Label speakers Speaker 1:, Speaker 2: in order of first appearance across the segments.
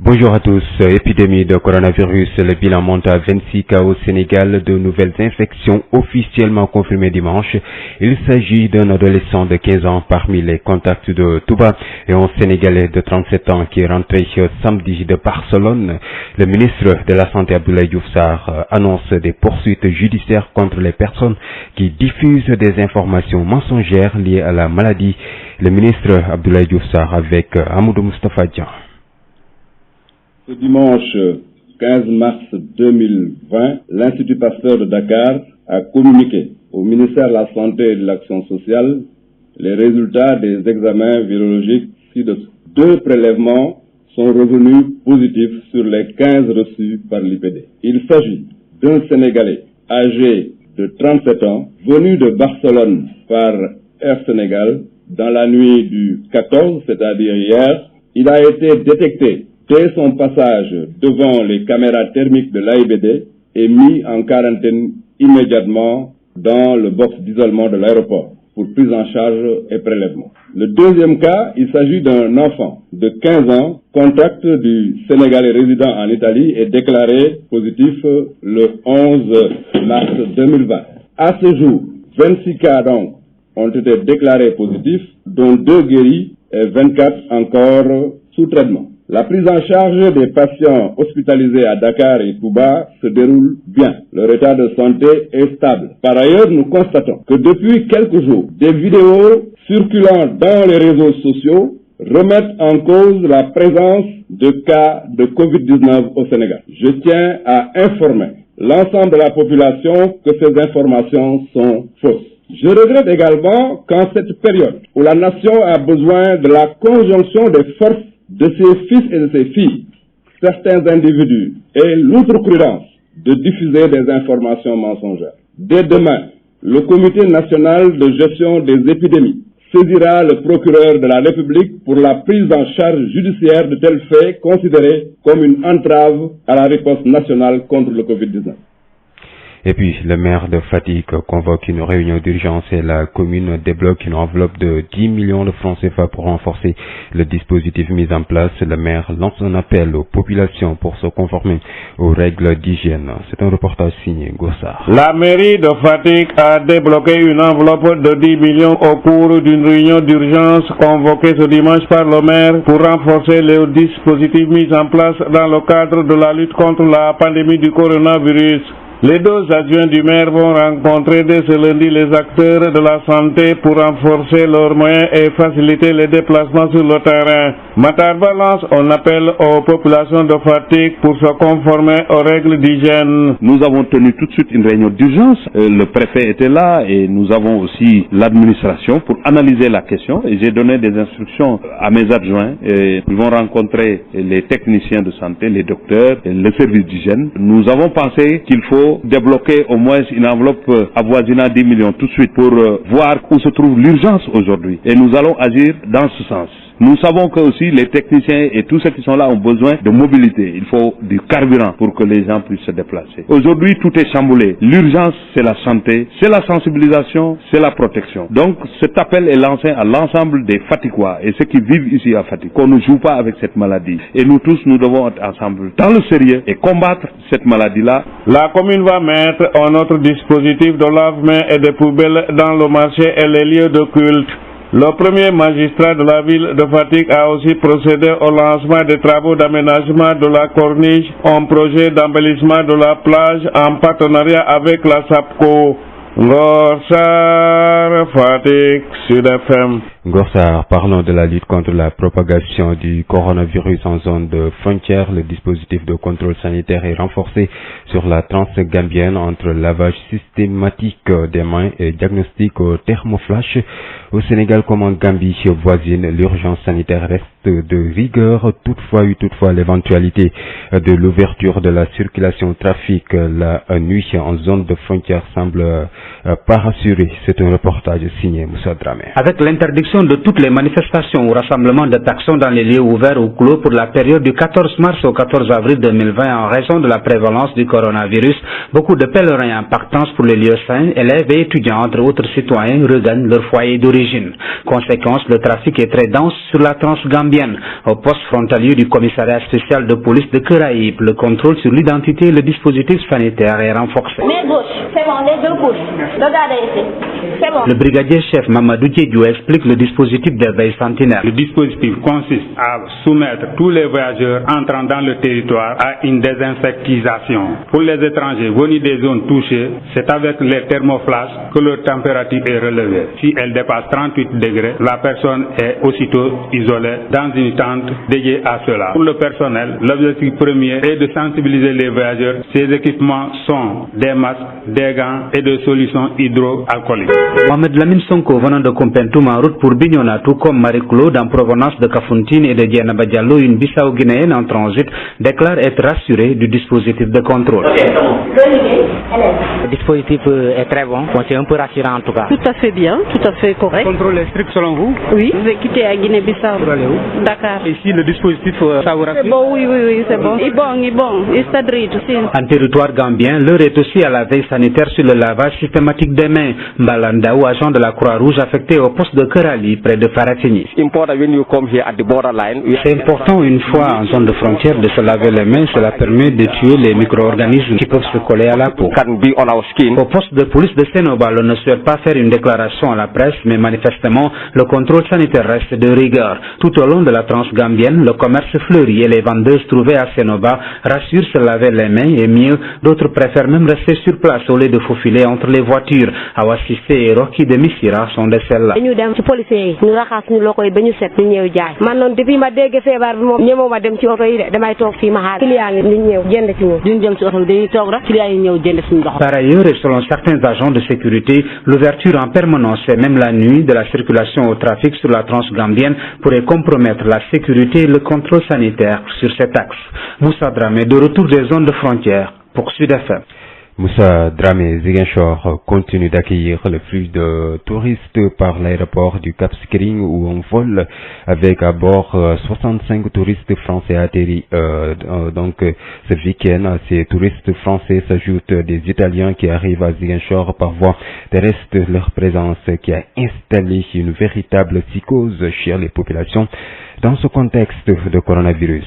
Speaker 1: Bonjour à tous. Épidémie de coronavirus. Le bilan monte à 26 cas au Sénégal. De nouvelles infections officiellement confirmées dimanche. Il s'agit d'un adolescent de 15 ans parmi les contacts de Touba et un Sénégalais de 37 ans qui est rentré samedi de Barcelone. Le ministre de la Santé Abdoulaye Diouf Sarr annonce des poursuites judiciaires contre les personnes qui diffusent des informations mensongères liées à la maladie. Le ministre Abdoulaye Diouf Sarr avec Amadou Moustapha Dian.
Speaker 2: Ce dimanche 15 mars 2020, l'Institut Pasteur de Dakar a communiqué au ministère de la Santé et de l'Action sociale les résultats des examens virologiques ci-dessous. 2 prélèvements sont revenus positifs sur les 15 reçus par l'IPD. Il s'agit d'un Sénégalais âgé de 37 ans, venu de Barcelone par Air Sénégal dans la nuit du 14, c'est-à-dire hier. Il a été détecté dès son passage devant les caméras thermiques de l'AIBD et mis en quarantaine immédiatement dans le box d'isolement de l'aéroport pour prise en charge et prélèvement. Le deuxième cas, il s'agit d'un enfant de 15 ans, contact du Sénégalais résident en Italie et déclaré positif le 11 mars 2020. À ce jour, 26 cas donc ont été déclarés positifs, dont 2 guéris et 24 encore sous traitement. La prise en charge des patients hospitalisés à Dakar et Touba se déroule bien. Leur état de santé est stable. Par ailleurs, nous constatons que depuis quelques jours, des vidéos circulant dans les réseaux sociaux remettent en cause la présence de cas de Covid-19 au Sénégal. Je tiens à informer l'ensemble de la population que ces informations sont fausses. Je regrette également qu'en cette période où la nation a besoin de la conjonction des forces de ses fils et de ses filles, certains individus aient l'outrecuidance de diffuser des informations mensongères. Dès demain, le Comité national de gestion des épidémies saisira le procureur de la République pour la prise en charge judiciaire de tels faits considérés comme une entrave à la riposte nationale contre le Covid-19.
Speaker 1: Et puis, le maire de Fatick convoque une réunion d'urgence et la commune débloque une enveloppe de 10 millions de francs CFA pour renforcer le dispositif mis en place. Le maire lance un appel aux populations pour se conformer aux règles d'hygiène. C'est un reportage signé Gossard.
Speaker 3: La mairie de Fatick a débloqué une enveloppe de 10 millions au cours d'une réunion d'urgence convoquée ce dimanche par le maire pour renforcer les dispositifs mis en place dans le cadre de la lutte contre la pandémie du coronavirus. Les 2 adjoints du maire vont rencontrer dès ce lundi les acteurs de la santé pour renforcer leurs moyens et faciliter les déplacements sur le terrain. Matarba lance un appel aux populations de Fatick pour se conformer aux règles d'hygiène.
Speaker 4: Nous avons tenu tout de suite une réunion d'urgence. Le préfet était là et nous avons aussi l'administration pour analyser la question. Et j'ai donné des instructions à mes adjoints. Et ils vont rencontrer les techniciens de santé, les docteurs, et le service d'hygiène. Nous avons pensé qu'il faut débloquer au moins une enveloppe avoisinant 10 millions tout de suite pour voir où se trouve l'urgence aujourd'hui. Et nous allons agir dans ce sens. Nous savons que aussi les techniciens et tous ceux qui sont là ont besoin de mobilité. Il faut du carburant pour que les gens puissent se déplacer. Aujourd'hui, tout est chamboulé. L'urgence, c'est la santé, c'est la sensibilisation, c'est la protection. Donc, cet appel est lancé à l'ensemble des Fatickois et ceux qui vivent ici à Fatick. Qu'on ne joue pas avec cette maladie. Et nous tous, nous devons être ensemble dans le sérieux et combattre cette maladie-là.
Speaker 3: La commune va mettre un autre dispositif de lave-mains et de poubelles dans le marché et les lieux de culte. Le premier magistrat de la ville de Fatick a aussi procédé au lancement des travaux d'aménagement de la corniche, un projet d'embellissement de la plage en partenariat avec la SAPCO. Gossard, Fatick, Sud FM.
Speaker 1: Gossard, parlons de la lutte contre la propagation du coronavirus en zone de frontière. Le dispositif de contrôle sanitaire est renforcé sur la transgambienne entre lavage systématique des mains et diagnostic au thermoflash. Au Sénégal comme en Gambie voisine, l'urgence sanitaire reste de rigueur. Toutefois, l'éventualité de l'ouverture de la circulation trafic la nuit en zone de frontière semble pas rassurée. C'est un reportage signé Moussa Dramé.
Speaker 5: Avec l'interdiction l'interdiction de toutes les manifestations ou rassemblements de taxons dans les lieux ouverts ou clos pour la période du 14 mars au 14 avril 2020 en raison de la prévalence du coronavirus, beaucoup de pèlerins en partance pour les lieux saints, élèves et étudiants, entre autres citoyens, regagnent leur foyer d'origine. Conséquence, le trafic est très dense sur la transgambienne. Au poste frontalier du commissariat spécial de police de Caraïbes, le contrôle sur l'identité et le dispositif sanitaire est renforcé. Le brigadier chef Mamadou Diédiou explique le dispositif de veille sentinelle.
Speaker 3: Le dispositif consiste à soumettre tous les voyageurs entrant dans le territoire à une désinfectisation. Pour les étrangers venus des zones touchées, c'est avec les thermoflashes que leur température est relevée. Si elle dépasse 38 degrés, la personne est aussitôt isolée dans une tente dédiée à cela. Pour le personnel, l'objectif premier est de sensibiliser les voyageurs. Ces équipements sont des masques, des gants et des solutions hydroalcooliques.
Speaker 5: Mohamed Lamine Sonko venant de Kompentoum en route pour Bignona, tout comme Marie-Claude en provenance de Kafountine et de Dieynaba Diallo, une Bissau-Guinéenne en transit, déclare être rassurée du dispositif de contrôle.
Speaker 6: Le dispositif est très bon, c'est un peu rassurant en tout cas.
Speaker 7: Tout à fait bien, tout à fait correct.
Speaker 5: Le contrôle est strict selon vous?
Speaker 7: Oui, je vais quitter à Guinée-Bissau.
Speaker 5: Pour aller où?
Speaker 7: Dakar.
Speaker 5: Ici, le dispositif, ça vous rassure?
Speaker 7: C'est bon, oui, c'est bon. Il est bon, il s'adresse aussi.
Speaker 5: En territoire gambien, l'heure est aussi à la veille sanitaire sur le lavage systématique des mains. Mbalandaou, agent de la Croix-Rouge affecté au poste de Kerali, près de Faratini. C'est important une fois en zone de frontière de se laver les mains, cela permet de tuer les micro-organismes qui peuvent se coller à la peau. Au poste de police de Sénobal, on ne souhaite pas faire une déclaration à la presse, mais manifestement, le contrôle sanitaire reste de rigueur. Tout au long de la transgambienne, le commerce fleurit et les vendeuses trouvées à Sénoba rassurent se laver les mains et mieux, d'autres préfèrent même rester sur place au lieu de faufiler entre les voitures. Awa Cissé et Rocky de Missira sont de celles-là. Par ailleurs, et selon certains agents de sécurité, l'ouverture en permanence et même la nuit de la circulation au trafic sur la transgambienne pourrait compromettre la sécurité et le contrôle sanitaire sur cet axe. Moussa Dramé, de retour des zones de frontières, pour Sud FM.
Speaker 1: Moussa Dramé, Ziguinchor continue d'accueillir le flux de touristes par l'aéroport du Cap Skirring où on vole avec à bord 65 touristes français atterris. Donc ce week-end, ces touristes français s'ajoutent des Italiens qui arrivent à Ziguinchor par voie terrestre. Leur présence qui a installé une véritable psychose chez les populations dans ce contexte de coronavirus.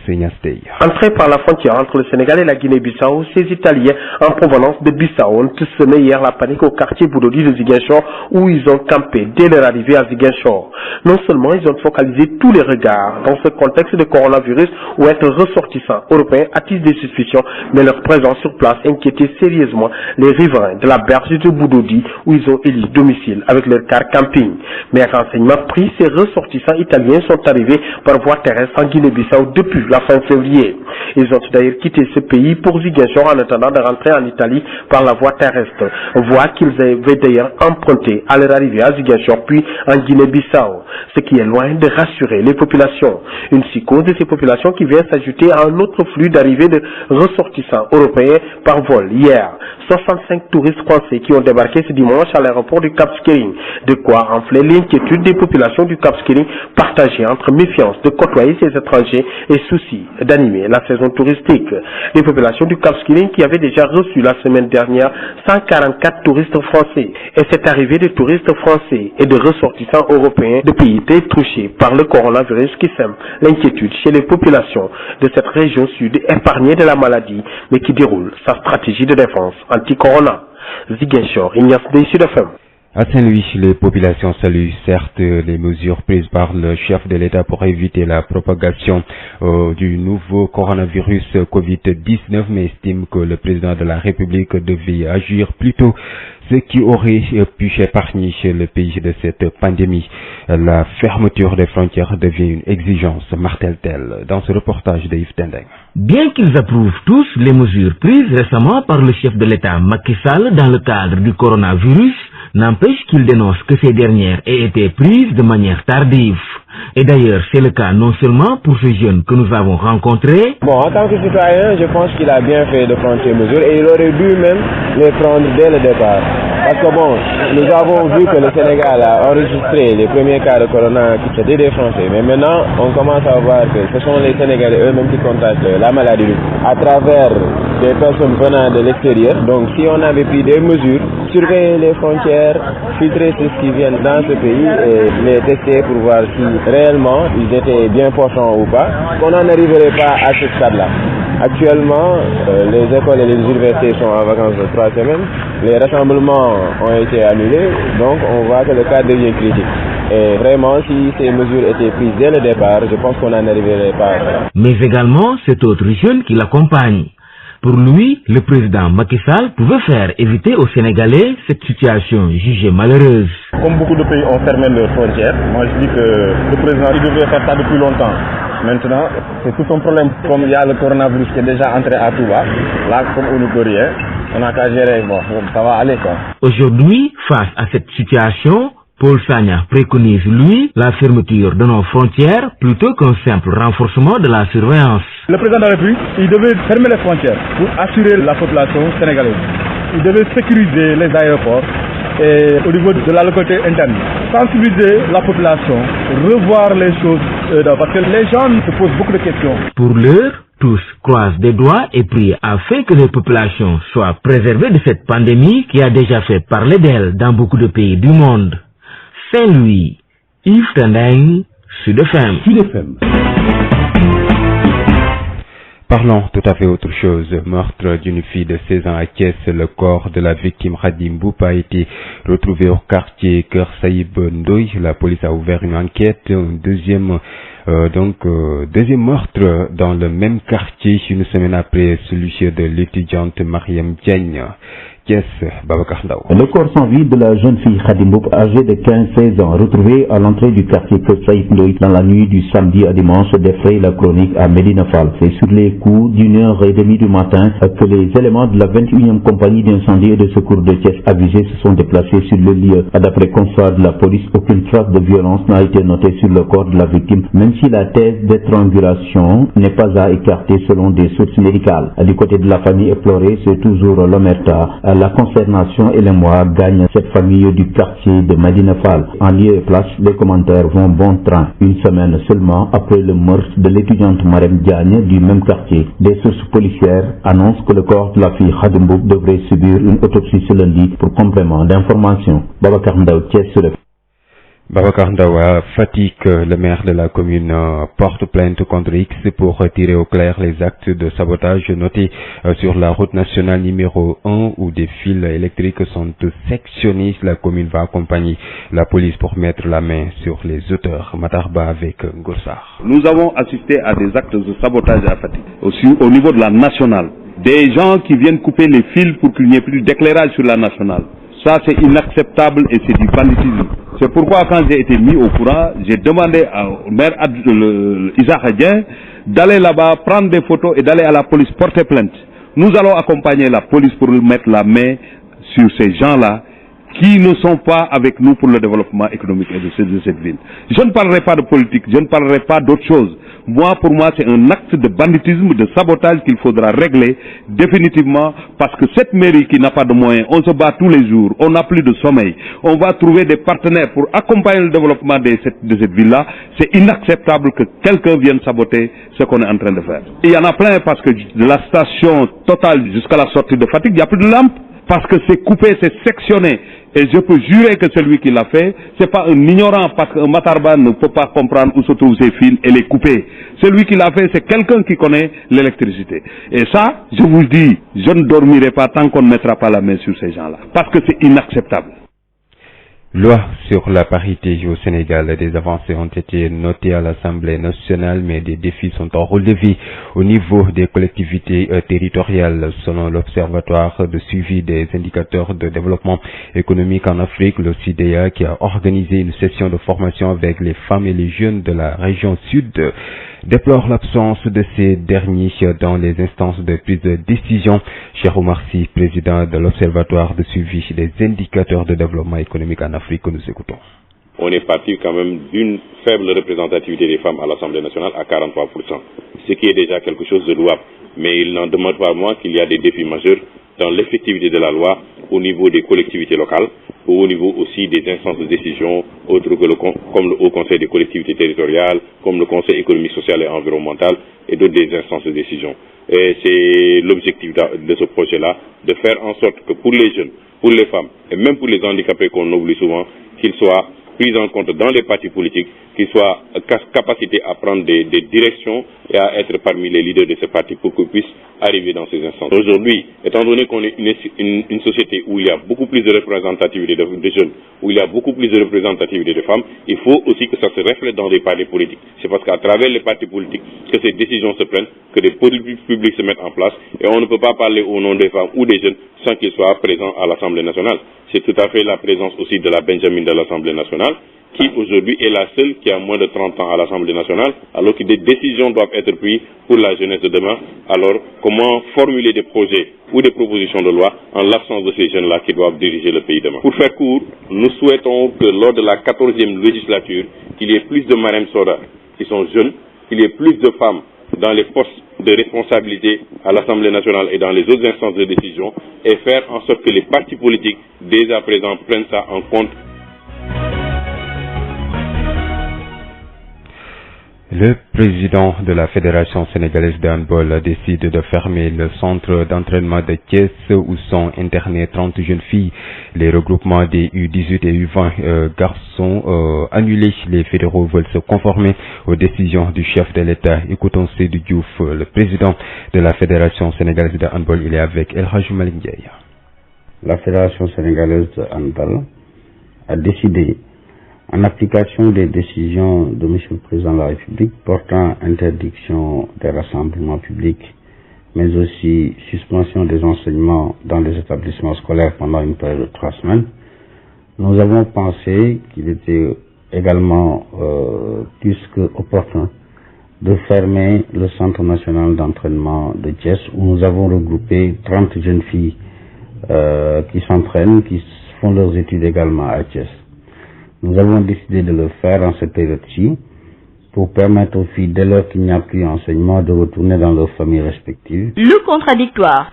Speaker 8: Entrés par la frontière entre le Sénégal et la Guinée-Bissau, ces Italiens en provenance de Bissau ont semé hier la panique au quartier Boudodi de Ziguinchor où ils ont campé dès leur arrivée à Ziguinchor. Non seulement ils ont focalisé tous les regards dans ce contexte de coronavirus où être ressortissants européens attise des suspicions, mais leur présence sur place inquiétait sérieusement les riverains de la berge de Boudodi où ils ont élu domicile avec leur car camping. Mais à renseignement pris, ces ressortissants italiens sont arrivés par voie terrestre en Guinée-Bissau depuis la fin février. Ils ont d'ailleurs quitté ce pays pour Ziguinchor en attendant de rentrer en Italie par la voie terrestre, voie qu'ils avaient d'ailleurs empruntée à leur arrivée à Ziguinchor puis en Guinée-Bissau, ce qui est loin de rassurer les populations. Une psychose de ces populations qui vient s'ajouter à un autre flux d'arrivée de ressortissants européens par vol hier. 65 touristes français qui ont débarqué ce dimanche à l'aéroport du Cap Skirring, de quoi enfler l'inquiétude des populations du Cap Skirring partagées entre méfiance de côtoyer ces étrangers et souci d'animer la saison touristique. Les populations du Cap Skirring qui avaient déjà reçu la semaine dernière 144 touristes français et cette arrivée de touristes français et de ressortissants européens de pays très touchés par le coronavirus qui sème l'inquiétude chez les populations de cette région sud épargnée de la maladie mais qui déroule sa stratégie de défense anti-corona. Ziguinchor, Ignace de Sud FM.
Speaker 1: À Saint-Louis, les populations saluent certes les mesures prises par le chef de l'État pour éviter la propagation du nouveau coronavirus Covid-19, mais estiment que le président de la République devait agir plus tôt, ce qui aurait pu épargner le pays de cette pandémie. La fermeture des frontières devient une exigence, martèle-t-elle dans ce reportage de Yves Tendeng.
Speaker 9: Bien qu'ils approuvent tous les mesures prises récemment par le chef de l'État Macky Sall dans le cadre du coronavirus, n'empêche qu'il dénonce que ces dernières aient été prises de manière tardive. Et d'ailleurs, c'est le cas non seulement pour ces jeunes que nous avons rencontrés.
Speaker 10: Bon, en tant que citoyen, je pense qu'il a bien fait de prendre ces mesures et il aurait dû même les prendre dès le départ. Parce que bon, nous avons vu que le Sénégal a enregistré les premiers cas de corona qui étaient des Français. Mais maintenant, on commence à voir que ce sont les Sénégalais eux-mêmes qui contractent la maladie à travers des personnes venant de l'extérieur. Donc si on avait pris des mesures, surveiller les frontières, filtrer ceux qui viennent dans ce pays et les tester pour voir si réellement ils étaient bien portants ou pas, on n'en arriverait pas à ce stade-là. Actuellement, les écoles et les universités sont en vacances de 3 semaines. Les rassemblements ont été annulés, donc on voit que le cas devient critique. Et vraiment, si ces mesures étaient prises dès le départ, je pense qu'on n'en arriverait pas à ça.
Speaker 9: Mais également cet autre jeune qui l'accompagne. Pour lui, le président Macky Sall pouvait faire éviter aux Sénégalais cette situation jugée malheureuse.
Speaker 11: Comme beaucoup de pays ont fermé leurs frontières, moi je dis que le président il devait faire ça depuis longtemps. Maintenant, c'est tout un problème. Comme il y a le coronavirus qui est déjà entré à Touba, là comme on ne peut rien, on n'a qu'à gérer, bon, ça va aller quoi.
Speaker 9: Aujourd'hui, face à cette situation, Paul Sagna préconise, lui, la fermeture de nos frontières plutôt qu'un simple renforcement de la surveillance.
Speaker 11: Le président de la République, il devait fermer les frontières pour assurer la population sénégalaise. Il devait sécuriser les aéroports et au niveau de la localité interne, sensibiliser la population, revoir les choses, parce que les gens se posent beaucoup de questions.
Speaker 9: Pour l'heure, tous croisent des doigts et prient afin que les populations soient préservées de cette pandémie qui a déjà fait parler d'elle dans beaucoup de pays du monde. Saint-Louis, Yves Tendeng, Sud FM.
Speaker 1: Parlons tout à fait autre chose. Meurtre d'une fille de 16 ans à Thiès. Le corps de la victime Khadim Mboup a été retrouvé au quartier Keur Saïb Ndoye. La police a ouvert une enquête. Un deuxième meurtre dans le même quartier une semaine après celui de l'étudiante Mariam Diagne.
Speaker 12: Le corps sans vie de la jeune fille Khadim Mboup, âgée de 15-16 ans, retrouvée à l'entrée du quartier Keur Saïb Ndoye dans la nuit du samedi à dimanche, défraye la chronique à Médina Fall. C'est sur les coups d'1h30 du matin que les éléments de la 21e compagnie d'incendie et de secours de Thiès avisés se sont déplacés sur le lieu. D'après constat de la police, aucune trace de violence n'a été notée sur le corps de la victime, même si la thèse d'étrangulation n'est pas à écarter selon des sources médicales. Du côté de la famille éplorée, c'est toujours l'omerta. La consternation et l'émoi gagnent cette famille du quartier de Médina Fall. En lieu et place, les commentaires vont bon train. Une semaine seulement après le meurtre de l'étudiante Mariam Diagne du même quartier, des sources policières annoncent que le corps de la fille Khadim Mboup devrait subir une autopsie ce lundi pour complément d'information. Babacar Ndaw, Thiès sur le...
Speaker 1: Babacar Ndawa, Fatick, le maire de la commune porte plainte contre X pour tirer au clair les actes de sabotage notés sur la route nationale numéro 1 où des fils électriques sont sectionnés. La commune va accompagner la police pour mettre la main sur les auteurs. Matarba avec Gorsar.
Speaker 4: Nous avons assisté à des actes de sabotage à Fatick, aussi au niveau de la nationale. Des gens qui viennent couper les fils pour qu'il n'y ait plus d'éclairage sur la nationale. Ça, c'est inacceptable et c'est du banditisme. C'est pourquoi, quand j'ai été mis au courant, j'ai demandé au maire Isaac Hadien d'aller là-bas, prendre des photos et d'aller à la police porter plainte. Nous allons accompagner la police pour mettre la main sur ces gens-là qui ne sont pas avec nous pour le développement économique de cette ville. Je ne parlerai pas de politique, je ne parlerai pas d'autre chose. Pour moi, c'est un acte de banditisme, de sabotage qu'il faudra régler définitivement parce que cette mairie qui n'a pas de moyens, on se bat tous les jours, on n'a plus de sommeil, on va trouver des partenaires pour accompagner le développement de cette ville-là. C'est inacceptable que quelqu'un vienne saboter ce qu'on est en train de faire. Il y en a plein parce que de la station Total jusqu'à la sortie de Fatick, il n'y a plus de lampes. Parce que c'est coupé, c'est sectionné. Et je peux jurer que celui qui l'a fait, c'est pas un ignorant, parce qu'un Matarba ne peut pas comprendre où se trouvent ces fils et les couper. Celui qui l'a fait, c'est quelqu'un qui connaît l'électricité. Et ça, je vous dis, je ne dormirai pas tant qu'on ne mettra pas la main sur ces gens-là. Parce que c'est inacceptable.
Speaker 1: Loi sur la parité au Sénégal. Des avancées ont été notées à l'Assemblée nationale, mais des défis sont à relever au niveau des collectivités territoriales. Selon l'Observatoire de suivi des indicateurs de développement économique en Afrique, l'OCDEA, qui a organisé une session de formation avec les femmes et les jeunes de la région sud, déplore l'absence de ces derniers dans les instances de prise de décision. Cheikh Oumar Sy, président de l'Observatoire de suivi des indicateurs de développement économique en Afrique, que nous écoutons.
Speaker 13: On est parti quand même d'une faible représentativité des femmes à l'Assemblée nationale à 43%, ce qui est déjà quelque chose de louable. Mais il n'en demeure pas moins qu'il y a des défis majeurs dans l'effectivité de la loi au niveau des collectivités locales ou au niveau aussi des instances de décision autres que comme le Haut Conseil des collectivités territoriales, comme le Conseil économique, social et environnemental et d'autres des instances de décision. Et c'est l'objectif de ce projet-là, de faire en sorte que pour les jeunes, pour les femmes et même pour les handicapés qu'on oublie souvent, qu'ils soient pris en compte dans les partis politiques, qu'ils soient capacités à prendre des directions et à être parmi les leaders de ces partis pour qu'ils puissent arriver dans ces instances. Aujourd'hui, étant donné qu'on est une société où il y a beaucoup plus de représentativité de jeunes, où il y a beaucoup plus de représentativité de femmes, il faut aussi que ça se reflète dans les partis politiques. C'est parce qu'à travers les partis politiques que ces décisions se prennent, que des politiques publiques se mettent en place, et on ne peut pas parler au nom des femmes ou des jeunes sans qu'ils soient présents à l'Assemblée nationale. C'est tout à fait la présence aussi de la Benjamin de l'Assemblée nationale, qui aujourd'hui est la seule qui a moins de 30 ans à l'Assemblée nationale, alors que des décisions doivent être prises pour la jeunesse de demain. Alors, comment formuler des projets ou des propositions de loi en l'absence de ces jeunes-là qui doivent diriger le pays demain? Pour faire court, nous souhaitons que lors de la 14e législature, qu'il y ait plus de Marème Soda qui sont jeunes, qu'il y ait plus de femmes dans les postes de responsabilité à l'Assemblée nationale et dans les autres instances de décision, et faire en sorte que les partis politiques, dès à présent, prennent ça en compte.
Speaker 1: Le président de la Fédération sénégalaise de handball décide de fermer le centre d'entraînement de Thiès où sont internées 30 jeunes filles. Les regroupements des U18 et U20 garçons annulés. Les fédéraux veulent se conformer aux décisions du chef de l'État. Écoutons Seydou Diouf, le président de la Fédération sénégalaise de handball. Il est avec El Hadj Malick Ndiaye.
Speaker 14: La Fédération sénégalaise de handball a décidé, en application des décisions de M. le Président de la République portant interdiction des rassemblements publics, mais aussi suspension des enseignements dans les établissements scolaires pendant une période de 3 semaines, nous avons pensé qu'il était également plus que opportun de fermer le Centre national d'entraînement de Thiès, où nous avons regroupé 30 jeunes filles qui s'entraînent, qui font leurs études également à Thiès. Nous avons décidé de le faire en cette période-ci pour permettre aux filles, dès lors qu'il n'y a plus enseignement, de retourner dans leurs familles respectives.
Speaker 15: Le contradictoire.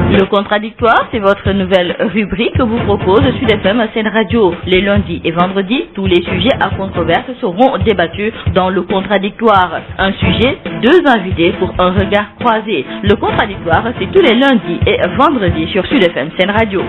Speaker 15: Le contradictoire, c'est votre nouvelle rubrique que vous propose Sud FM Sen Radio. Les lundis et vendredis, tous les sujets à controverse seront débattus dans le contradictoire. Un sujet, 2 invités pour un regard croisé. Le contradictoire, c'est tous les lundis et vendredis sur Sud FM Sen Radio.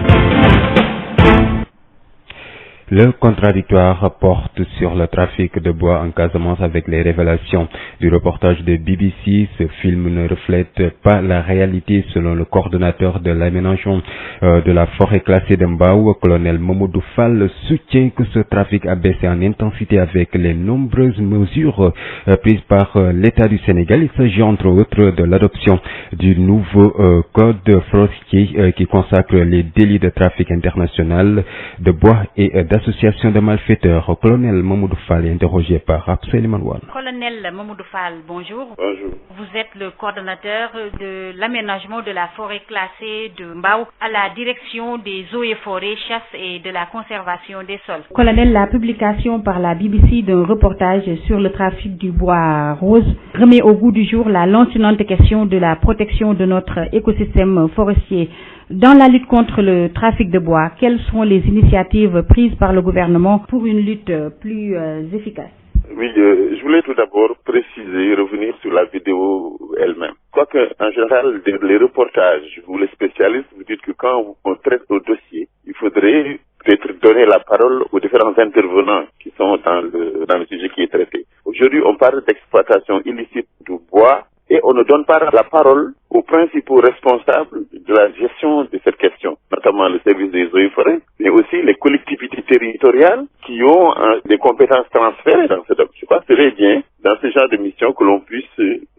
Speaker 1: Le contradictoire porte sur le trafic de bois en Casamance avec les révélations du reportage de BBC. Ce film ne reflète pas la réalité selon le coordonnateur de l'aménagement de la forêt classée de Mbao, colonel Mamadou Fall, soutient que ce trafic a baissé en intensité avec les nombreuses mesures prises par l'État du Sénégal. Il s'agit entre autres de l'adoption du nouveau code forestier qui consacre les délits de trafic international de bois et d'association de malfaiteurs. Colonel Mamadou Fall est interrogé par Abseliman Wan.
Speaker 16: Colonel Mamadou Fall, bonjour.
Speaker 13: Bonjour.
Speaker 16: Vous êtes le coordonnateur de l'aménagement de la forêt classée de Mbao à la direction des eaux et forêts, chasse et de la conservation des sols.
Speaker 17: Colonel, la publication par la BBC d'un reportage sur le trafic du bois rose remet au goût du jour la lancinante question de la protection de notre écosystème forestier. Dans la lutte contre le trafic de bois, quelles sont les initiatives prises par le gouvernement pour une lutte plus efficace?
Speaker 18: Oui, je voulais tout d'abord préciser, revenir sur la vidéo elle-même. Quoique, en général, les reportages ou les spécialistes vous dites que quand on traite au dossier, il faudrait peut-être donner la parole aux différents intervenants qui sont dans le sujet qui est traité. Aujourd'hui, on parle d'exploitation illicite du bois et on ne donne pas la parole aux principaux responsables de la gestion de cette question, notamment le service des eaux et forêts, mais aussi les collectivités territoriales qui ont des compétences transférées dans ce domaine. Je crois que ce serait bien, dans ce genre de mission, que l'on puisse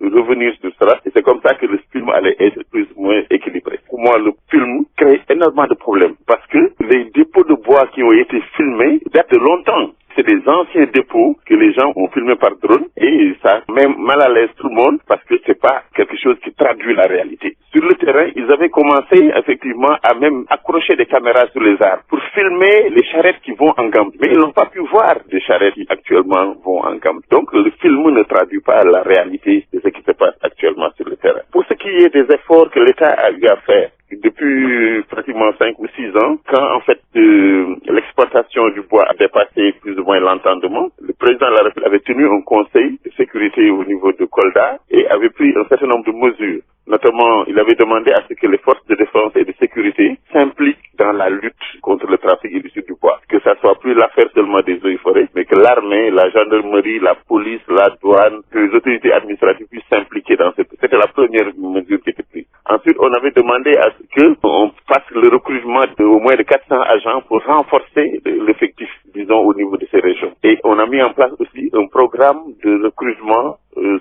Speaker 18: revenir sur cela, et c'est comme ça que le film allait être plus ou moins équilibré. Pour moi, le film crée énormément de problèmes, parce que les dépôts de bois qui ont été filmés datent de longtemps. C'est des anciens dépôts que les gens ont filmés par drone et ça met mal à l'aise tout le monde parce que c'est pas quelque chose qui traduit la réalité. Sur le terrain, ils avaient commencé effectivement à même accrocher des caméras sur les arbres pour filmer les charrettes qui vont en Gambie. Mais ils n'ont pas pu voir des charrettes qui actuellement vont en Gambie. Donc le film ne traduit pas la réalité de ce qui se passe actuellement sur le terrain. qui est des efforts que l'État a eu à faire depuis pratiquement 5 ou 6 ans, quand en fait l'exploitation du bois a dépassé plus ou moins l'entendement, le président de la République avait tenu un conseil de sécurité au niveau de Kolda et avait pris un certain nombre de mesures. Notamment, il avait demandé à ce que les forces de défense et de sécurité s'impliquent dans la lutte contre le trafic illicite du bois. Que ça soit plus l'affaire seulement des eaux et forêts, mais que l'armée, la gendarmerie, la police, la douane, que les autorités administratives puissent s'impliquer dans cette... C'était la première mesure qui était prise. Ensuite, on avait demandé à ce qu'on fasse le recrutement d'au moins de 400 agents pour renforcer l'effectif, disons, au niveau de ces régions. Et on a mis en place aussi un programme de recrutement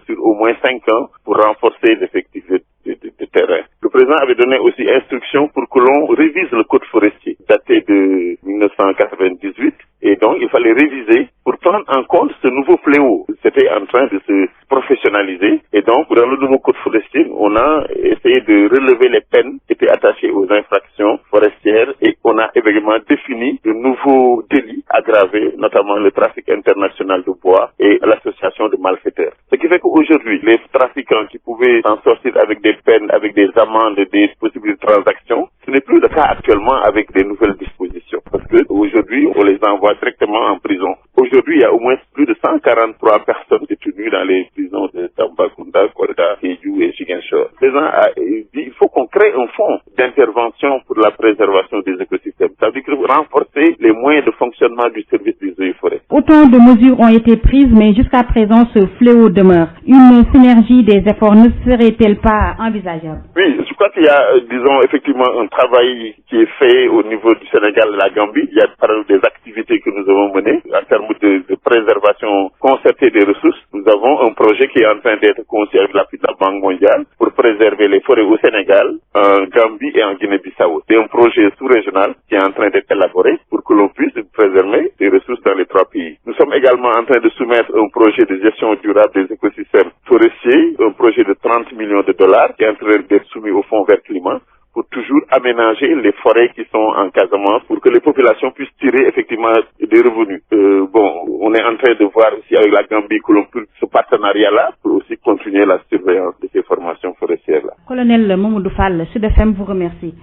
Speaker 18: sur au moins 5 ans pour renforcer l'effectif de terrain. Le président avait donné aussi instruction pour que l'on révise le code forestier daté de 1998 et donc il fallait réviser pour prendre en compte ce nouveau fléau. C'était en train de se professionnaliser et donc dans le nouveau code forestier, on a essayé de relever les peines qui étaient attachées aux infractions forestières et on a également défini de nouveaux délits aggravés, notamment le trafic international de bois et l'association de malfaiteurs. Ce qui fait qu'aujourd'hui, les trafiquants qui pouvaient s'en sortir avec des peines, avec des amendes, des possibles transactions, ce n'est plus le cas actuellement avec des nouvelles dispositions. Parce que aujourd'hui, on les envoie directement en prison. Aujourd'hui, il y a au moins plus de 143 personnes détenues dans les prisons de Tambacounda, Kolda, Sédhiou et Ziguinchor. Le président a dit il faut qu'on crée un fonds d'intervention pour la préservation des écosystèmes. Ça veut dire renforcer les moyens de fonctionnement du service des eaux et forêts.
Speaker 17: Autant de mesures ont été prises, mais jusqu'à présent, ce fléau demeure. Une synergie des efforts ne serait-elle pas envisageable?
Speaker 18: Oui, je crois qu'il y a, disons, effectivement un travail qui est fait au niveau du Sénégal et de la Gambie. Il y a par exemple des activités que nous avons menées en termes de préservation concertée des ressources. Nous avons un projet qui est en train d'être conçu avec l'appui de la Banque mondiale pour préserver les forêts au Sénégal, en Gambie et en Guinée-Bissau. C'est un projet sous-régional qui est en train d'être élaboré pour que l'on puisse préserver les ressources dans les 3 pays. Nous sommes également en train de soumettre un projet de gestion durable des écosystèmes forestiers, un projet de 30 millions de dollars qui est en train d'être soumis au Fonds vert climat pour toujours aménager les forêts qui sont en Casamance pour que les populations puissent tirer effectivement des revenus. On est en train de voir aussi avec la Gambie que l'on peut ce partenariat-là pour aussi continuer la surveillance de ces formations forestières-là.
Speaker 17: Colonel Mamoudou Fall, Sud FM vous remercie.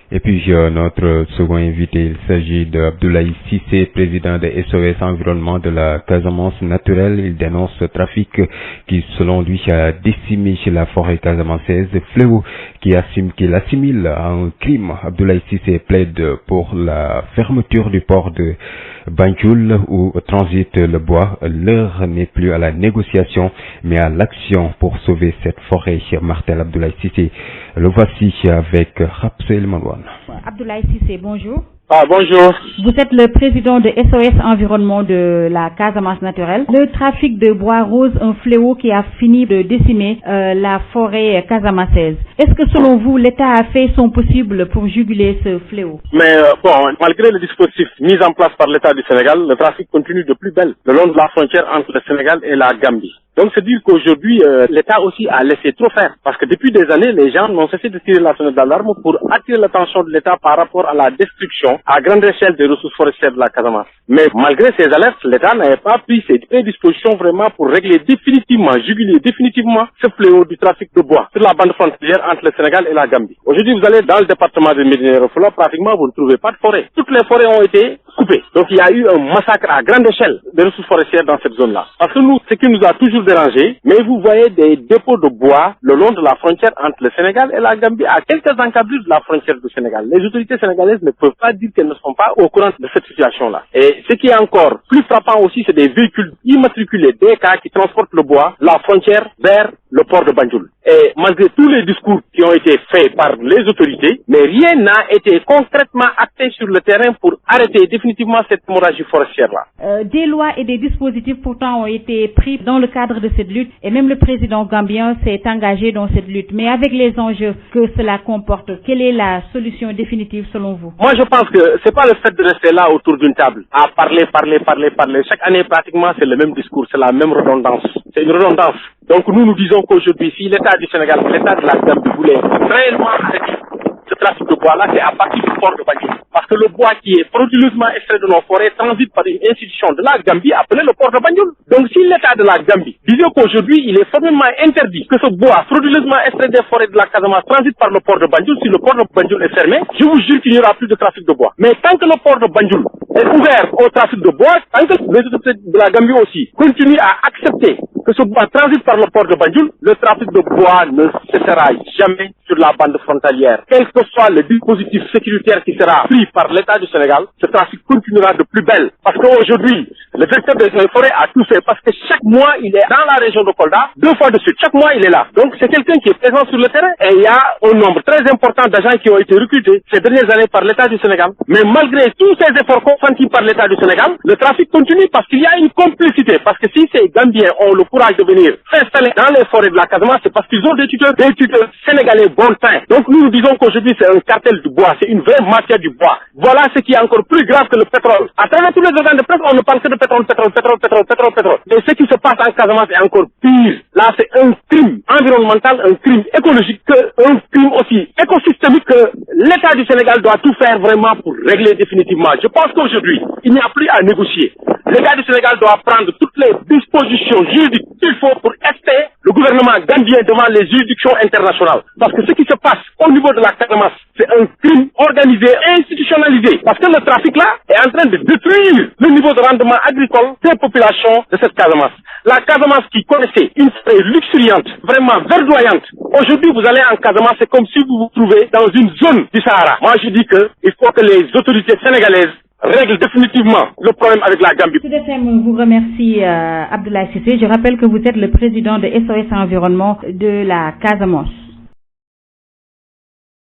Speaker 1: Et puis notre second invité, il s'agit d'Abdoulaye Cissé, président de SOS Environnement de la Casamance naturelle. Il dénonce ce trafic qui, selon lui, a décimé la forêt casamançaise, fléau qu'il assimile à un crime. Abdoulaye Cissé plaide pour la fermeture du port de Banjul où transite le bois. L'heure n'est plus à la négociation, mais à l'action pour sauver cette forêt. Martel Abdoulaye Cissé, le voici avec Rapsel Malouane.
Speaker 17: Abdoulaye Cissé, bonjour.
Speaker 19: Bonjour.
Speaker 17: Vous êtes le président de SOS Environnement de la Casamance naturelle. Le trafic de bois rose, un fléau qui a fini de décimer la forêt casamançaise. Est-ce que selon vous, l'État a fait son possible pour juguler ce fléau?
Speaker 19: Mais malgré le dispositif mis en place par l'État du Sénégal, le trafic continue de plus belle le long de la frontière entre le Sénégal et la Gambie. Donc c'est dire qu'aujourd'hui, l'État aussi a laissé trop faire. Parce que depuis des années, les gens n'ont cessé de tirer la sonnette d'alarme pour attirer l'attention de l'État par rapport à la destruction à grande échelle des ressources forestières de la Casamance. Mais malgré ces alertes, l'État n'avait pas pris ses dispositions vraiment pour régler définitivement, juguler définitivement ce fléau du trafic de bois sur la bande frontière entre le Sénégal et la Gambie. Aujourd'hui, vous allez dans le département de Médina Yoro Foulah, pratiquement vous ne trouvez pas de forêt. Toutes les forêts ont été coupées. Donc il y a eu un massacre à grande échelle des ressources forestières dans cette zone-là. Parce que nous, ce qui nous a toujours dérangé, mais vous voyez des dépôts de bois le long de la frontière entre le Sénégal et la Gambie, à quelques encablures de la frontière du Sénégal. Les autorités sénégalaises ne peuvent pas dire qu'elles ne sont pas au courant de cette situation-là. Et ce qui est encore plus frappant aussi, c'est des véhicules immatriculés, des cas qui transportent le bois, la frontière vers le port de Banjul. Et malgré tous les discours qui ont été faits par les autorités, mais rien n'a été concrètement acté sur le terrain pour arrêter définitivement cette hémorragie forestière-là.
Speaker 17: Des lois et des dispositifs pourtant ont été pris dans le cadre de cette lutte et même le président gambien s'est engagé dans cette lutte. Mais avec les enjeux que cela comporte, quelle est la solution définitive selon vous?
Speaker 19: Moi je pense que c'est pas le fait de rester là autour d'une table à parler. Chaque année pratiquement c'est le même discours, c'est la même redondance. C'est une redondance. Donc nous disons qu'aujourd'hui, si l'État du Sénégal, l'État de la Gambie voulait réellement arrêter ce trafic de bois là, c'est à partir du port de Banjul. Parce que le bois qui est frauduleusement extrait de nos forêts transite par une institution de la Gambie appelée le port de Banjul. Donc si l'État de la Gambie disait qu'aujourd'hui il est formellement interdit que ce bois frauduleusement extrait des forêts de la Casamance transite par le port de Banjul, si le port de Banjul est fermé, je vous jure qu'il n'y aura plus de trafic de bois. Mais tant que le port de Banjul est ouvert au trafic de bois, tant que les autorités de la Gambie aussi continuent à accepter que ce bois transite par le port de Banjul, le trafic de bois ne cessera jamais sur la bande frontalière. Quel que soit le dispositif sécuritaire qui sera pris par l'État du Sénégal, ce trafic continuera de plus belle. Parce qu'aujourd'hui, le directeur des forêts a tout fait parce que chaque mois, il est dans la région de Kolda, 2 fois de suite. Chaque mois, il est là. Donc, c'est quelqu'un qui est présent sur le terrain et il y a un nombre très important d'agents qui ont été recrutés ces dernières années par l'État du Sénégal. Mais malgré tous ces efforts consentis par l'État du Sénégal, le trafic continue parce qu'il y a une complicité. Parce que si ces Gambiens ont le courage de venir s'installer dans les forêts de la Casamance, c'est parce qu'ils ont des tuteurs sénégalais bon teint. Donc nous disons qu'aujourd'hui c'est un cartel du bois, c'est une vraie mafia du bois. Voilà ce qui est encore plus grave que le pétrole. À travers tous les organes de presse, on ne parle que de pétrole. Et ce qui se passe en Casamance est encore pire. Là c'est un crime environnemental, un crime écologique, un crime aussi écosystémique que l'État du Sénégal doit tout faire vraiment pour régler définitivement. Je pense qu'aujourd'hui, il n'y a plus à négocier. L'État du Sénégal doit prendre toutes les dispositions juridiques qu'il faut pour expédier le gouvernement gambien devant les juridictions internationales. Parce que ce qui se passe au niveau de la Casamance, c'est un crime organisé et institutionnalisé. Parce que le trafic là est en train de détruire le niveau de rendement agricole des populations de cette Casamance. La Casamance qui connaissait une forêt luxuriante, vraiment verdoyante. Aujourd'hui, vous allez en Casamance, c'est comme si vous vous trouvez dans une zone du Sahara. Moi, je dis qu'il faut que les autorités sénégalaises règle définitivement le problème avec la Gambie.
Speaker 17: Sud FM vous remercie Abdoulaye Cissé. Je rappelle que vous êtes le président de SOS Environnement de la Casamance.